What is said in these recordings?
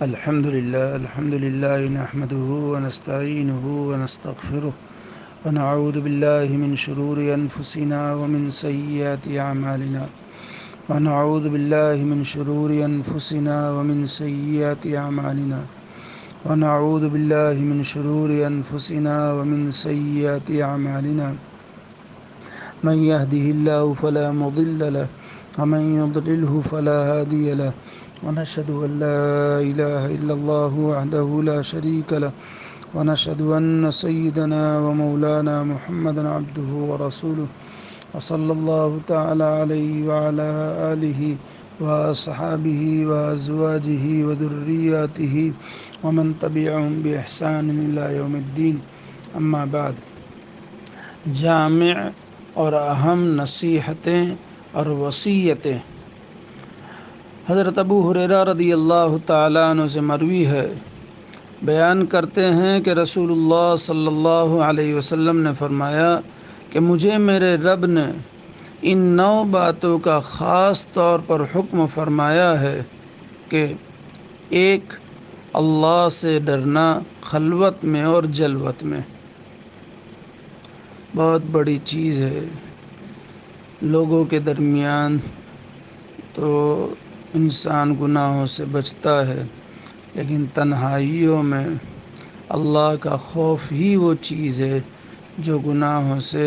الحمد لله نحمده ونستعينه ونستغفره ونعوذ بالله من شرور أنفسنا ومن سيئات أعمالنا ونعوذ بالله من شرور أنفسنا ومن سيئات أعمالنا ونعوذ بالله من شرور أنفسنا ومن سيئات أعمالنا من يهده الله فلا مضل له ومن يضلله فلا هادي له ونشهد أن لا إله إلا الله وحده لا شريك له ونشهد أن سيدنا ومولانا محمدا عبده ورسوله وصلى الله تعالى عليه وعلى آله وأصحابه وأزواجه وذرياته ومن تبعهم بإحسان إلى يوم الدين اما بعد جامع اور اہم نصیحتیں اور وصیتیں حضرت ابو ہریرہ رضی اللہ تعالیٰ عنہ سے مروی ہے، بیان کرتے ہیں کہ رسول اللہ صلی اللہ علیہ وسلم نے فرمایا کہ مجھے میرے رب نے ان 9 باتوں کا خاص طور پر حکم فرمایا ہے کہ 1. اللہ سے ڈرنا خلوت میں اور جلوت میں، بہت بڑی چیز ہے۔ لوگوں کے درمیان تو انسان گناہوں سے بچتا ہے، لیکن تنہائیوں میں اللہ کا خوف ہی وہ چیز ہے جو گناہوں سے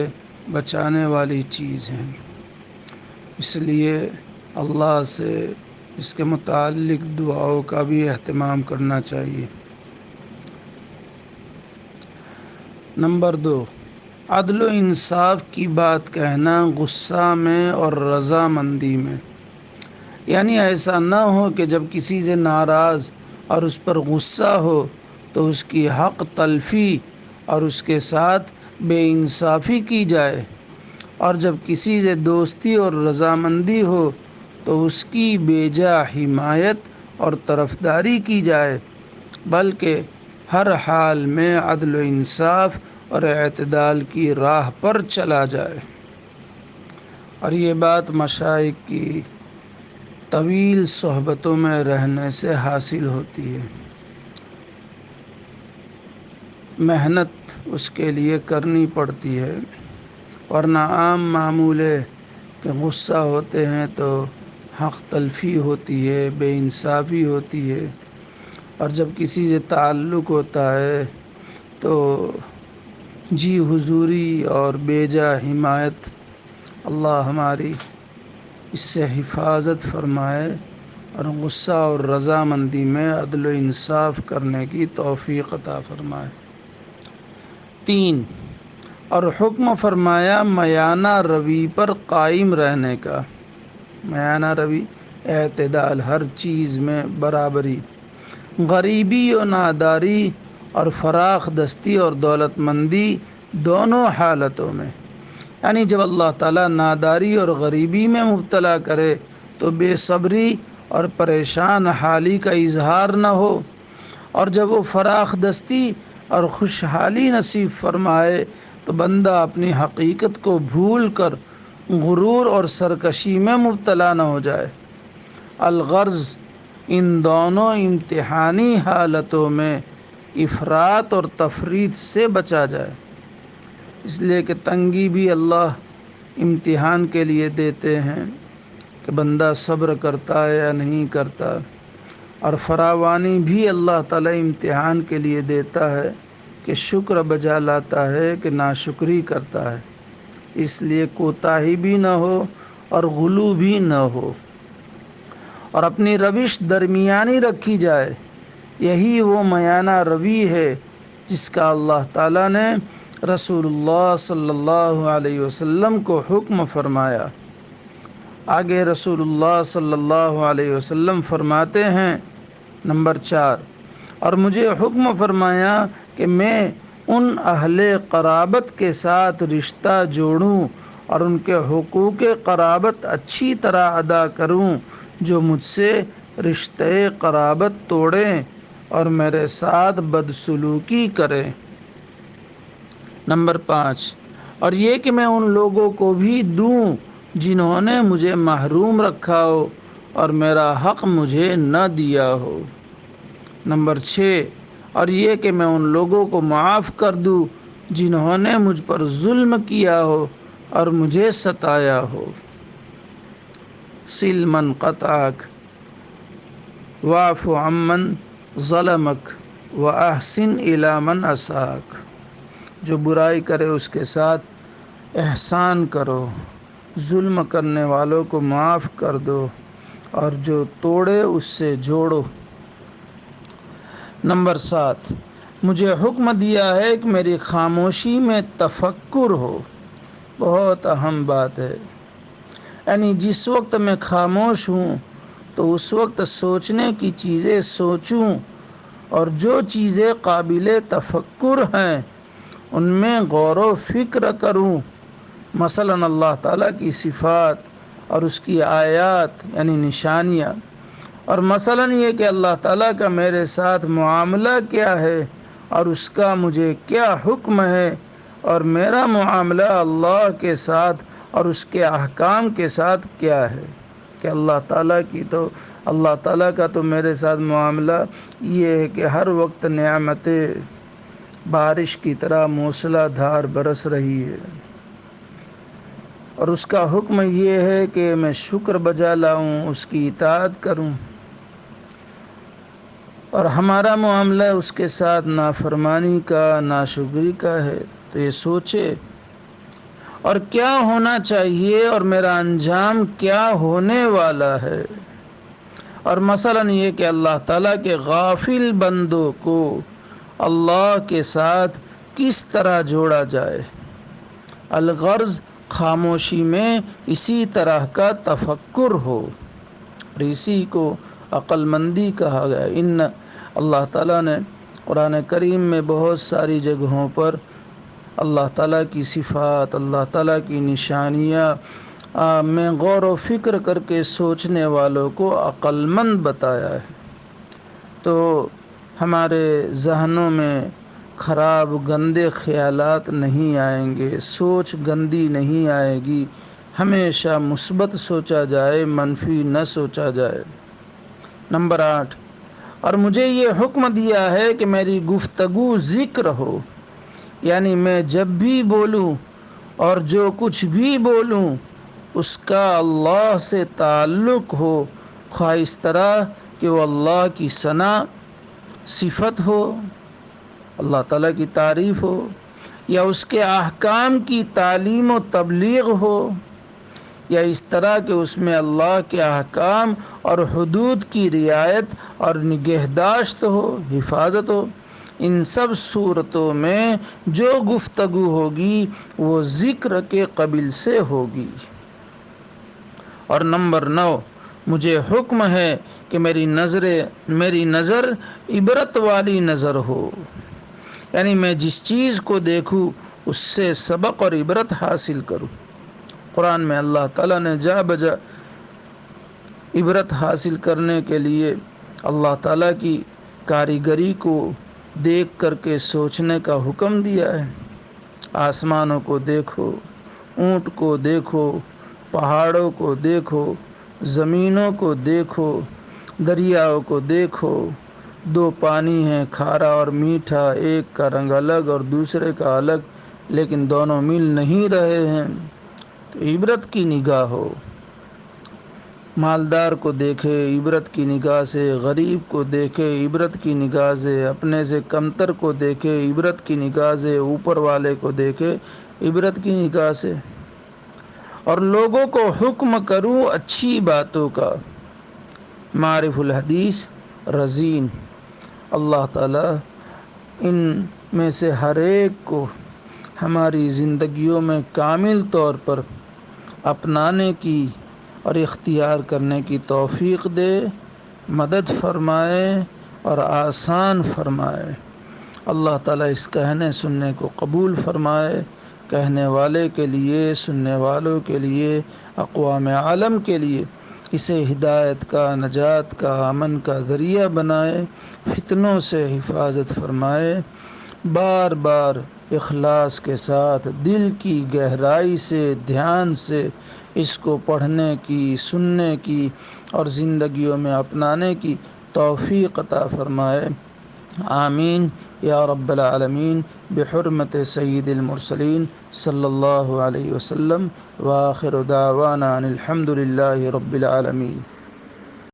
بچانے والی چیز ہے۔ اس لیے اللہ سے اس کے متعلق دعاؤں کا بھی اہتمام کرنا چاہیے۔ نمبر 2، عدل و انصاف کی بات کہنا غصہ میں اور رضامندی میں، یعنی ایسا نہ ہو کہ جب کسی سے ناراض اور اس پر غصہ ہو تو اس کی حق تلفی اور اس کے ساتھ بے انصافی کی جائے، اور جب کسی سے دوستی اور رضامندی ہو تو اس کی بیجا حمایت اور طرفداری کی جائے، بلکہ ہر حال میں عدل و انصاف اور اعتدال کی راہ پر چلا جائے۔ اور یہ بات مشائخ کی طویل صحبتوں میں رہنے سے حاصل ہوتی ہے۔ محنت اس کے لیے کرنی پڑتی ہے، ورنہ عام معمول ہے کہ غصہ ہوتے ہیں تو حق تلفی ہوتی ہے، بے انصافی ہوتی ہے، اور جب کسی سے تعلق ہوتا ہے تو جی حضوری اور بیجا حمایت۔ اللہ ہماری اس سے حفاظت فرمائے اور غصہ اور رضامندی میں عدل و انصاف کرنے کی توفیق عطا فرمائے۔ 3، اور حکم فرمایا میانہ روی پر قائم رہنے کا۔ میانہ روی، اعتدال، ہر چیز میں برابری، غریبی و ناداری اور فراخ دستی اور دولت مندی دونوں حالتوں میں، یعنی جب اللہ تعالیٰ ناداری اور غریبی میں مبتلا کرے تو بے صبری اور پریشان حالی کا اظہار نہ ہو، اور جب وہ فراخ دستی اور خوشحالی نصیب فرمائے تو بندہ اپنی حقیقت کو بھول کر غرور اور سرکشی میں مبتلا نہ ہو جائے۔ الغرض ان دونوں امتحانی حالتوں میں افراط اور تفریط سے بچا جائے۔ اس لیے کہ تنگی بھی اللہ امتحان کے لیے دیتے ہیں کہ بندہ صبر کرتا ہے یا نہیں کرتا، اور فراوانی بھی اللہ تعالیٰ امتحان کے لیے دیتا ہے کہ شکر بجا لاتا ہے کہ ناشکری کرتا ہے۔ اس لیے کوتاہی بھی نہ ہو اور غلو بھی نہ ہو، اور اپنی روش درمیانی رکھی جائے۔ یہی وہ میانہ روی ہے جس کا اللہ تعالیٰ نے رسول اللہ صلی اللہ علیہ وسلم کو حکم فرمایا۔ آگے رسول اللہ صلی اللہ علیہ وسلم فرماتے ہیں، نمبر 4، اور مجھے حکم فرمایا کہ میں ان اہل قرابت کے ساتھ رشتہ جوڑوں اور ان کے حقوق قرابت اچھی طرح ادا کروں جو مجھ سے رشتہ قرابت توڑیں اور میرے ساتھ بدسلوکی کریں۔ نمبر 5، اور یہ کہ میں ان لوگوں کو بھی دوں جنہوں نے مجھے محروم رکھا ہو اور میرا حق مجھے نہ دیا ہو۔ نمبر 6، اور یہ کہ میں ان لوگوں کو معاف کر دوں جنہوں نے مجھ پر ظلم کیا ہو اور مجھے ستایا ہو۔ سل من قطعک واعف عمن ظلمک واحسن الی من اساک۔ جو برائی کرے اس کے ساتھ احسان کرو، ظلم کرنے والوں کو معاف کر دو اور جو توڑے اس سے جوڑو۔ نمبر 7، مجھے حکم دیا ہے کہ میری خاموشی میں تفکر ہو۔ بہت اہم بات ہے، یعنی جس وقت میں خاموش ہوں تو اس وقت سوچنے کی چیزیں سوچوں، اور جو چیزیں قابل تفکر ہیں ان میں غور و فکر کروں، مثلا اللہ تعالیٰ کی صفات اور اس کی آیات یعنی نشانیاں، اور مثلا یہ کہ اللہ تعالیٰ کا میرے ساتھ معاملہ کیا ہے اور اس کا مجھے کیا حکم ہے، اور میرا معاملہ اللہ کے ساتھ اور اس کے احکام کے ساتھ کیا ہے، کہ اللہ تعالیٰ کا تو میرے ساتھ معاملہ یہ ہے کہ ہر وقت نعمتیں بارش کی طرح موسلا دھار برس رہی ہے، اور اس کا حکم یہ ہے کہ میں شکر بجا لاؤں، اس کی اطاعت کروں، اور ہمارا معاملہ اس کے ساتھ نافرمانی کا، ناشکری کا ہے۔ تو یہ سوچے اور کیا ہونا چاہیے اور میرا انجام کیا ہونے والا ہے، اور مثلا یہ کہ اللہ تعالیٰ کے غافل بندوں کو اللہ کے ساتھ کس طرح جوڑا جائے۔ الغرض خاموشی میں اسی طرح کا تفکر ہو، اور اسی کو عقل مندی کہا گیا۔ اللہ تعالیٰ نے قرآن کریم میں بہت ساری جگہوں پر اللہ تعالیٰ کی صفات، اللہ تعالیٰ کی نشانیاں میں غور و فکر کر کے سوچنے والوں کو عقل مند بتایا ہے، تو ہمارے ذہنوں میں خراب گندے خیالات نہیں آئیں گے، سوچ گندی نہیں آئے گی، ہمیشہ مثبت سوچا جائے، منفی نہ سوچا جائے۔ نمبر 8، اور مجھے یہ حکم دیا ہے کہ میری گفتگو ذکر ہو، یعنی میں جب بھی بولوں اور جو کچھ بھی بولوں اس کا اللہ سے تعلق ہو، خواہ اس طرح کہ وہ اللہ کی ثنا صفت ہو، اللہ تعالیٰ کی تعریف ہو، یا اس کے احکام کی تعلیم و تبلیغ ہو، یا اس طرح کہ اس میں اللہ کے احکام اور حدود کی رعایت اور نگہداشت ہو، حفاظت ہو۔ ان سب صورتوں میں جو گفتگو ہوگی وہ ذکر کے قبیل سے ہوگی۔ اور نمبر 9، مجھے حکم ہے کہ میری نظر عبرت والی نظر ہو، یعنی میں جس چیز کو دیکھوں اس سے سبق اور عبرت حاصل کروں۔ قرآن میں اللہ تعالیٰ نے جا بجا عبرت حاصل کرنے کے لیے اللہ تعالیٰ کی کاریگری کو دیکھ کر کے سوچنے کا حکم دیا ہے۔ آسمانوں کو دیکھو، اونٹ کو دیکھو، پہاڑوں کو دیکھو، زمینوں کو دیکھو، دریاؤں کو دیکھو، دو پانی ہیں، کھارا اور میٹھا، ایک کا رنگ الگ اور دوسرے کا الگ، لیکن دونوں مل نہیں رہے ہیں، تو عبرت کی نگاہ ہو۔ مالدار کو دیکھے عبرت کی نگاہ سے، غریب کو دیکھے عبرت کی نگاہ سے، اپنے سے کمتر کو دیکھے عبرت کی نگاہ سے، اوپر والے کو دیکھے عبرت کی نگاہ سے، اور لوگوں کو حکم کروں اچھی باتوں کا۔ معارف الحدیث رزین۔ اللہ تعالیٰ ان میں سے ہر ایک کو ہماری زندگیوں میں کامل طور پر اپنانے کی اور اختیار کرنے کی توفیق دے، مدد فرمائے اور آسان فرمائے۔ اللہ تعالیٰ اس کہنے سننے کو قبول فرمائے، کہنے والے کے لیے، سننے والوں کے لیے، اقوام عالم کے لیے اسے ہدایت کا، نجات کا، امن کا ذریعہ بنائے، فتنوں سے حفاظت فرمائے۔ بار بار اخلاص کے ساتھ دل کی گہرائی سے، دھیان سے اس کو پڑھنے کی، سننے کی اور زندگیوں میں اپنانے کی توفیق عطا فرمائے، آمین یا رب العالمین، بحرمت سید المرسلین صلی اللہ علیہ وسلم، وآخر دعوانا ان الحمد للہ رب العالمین۔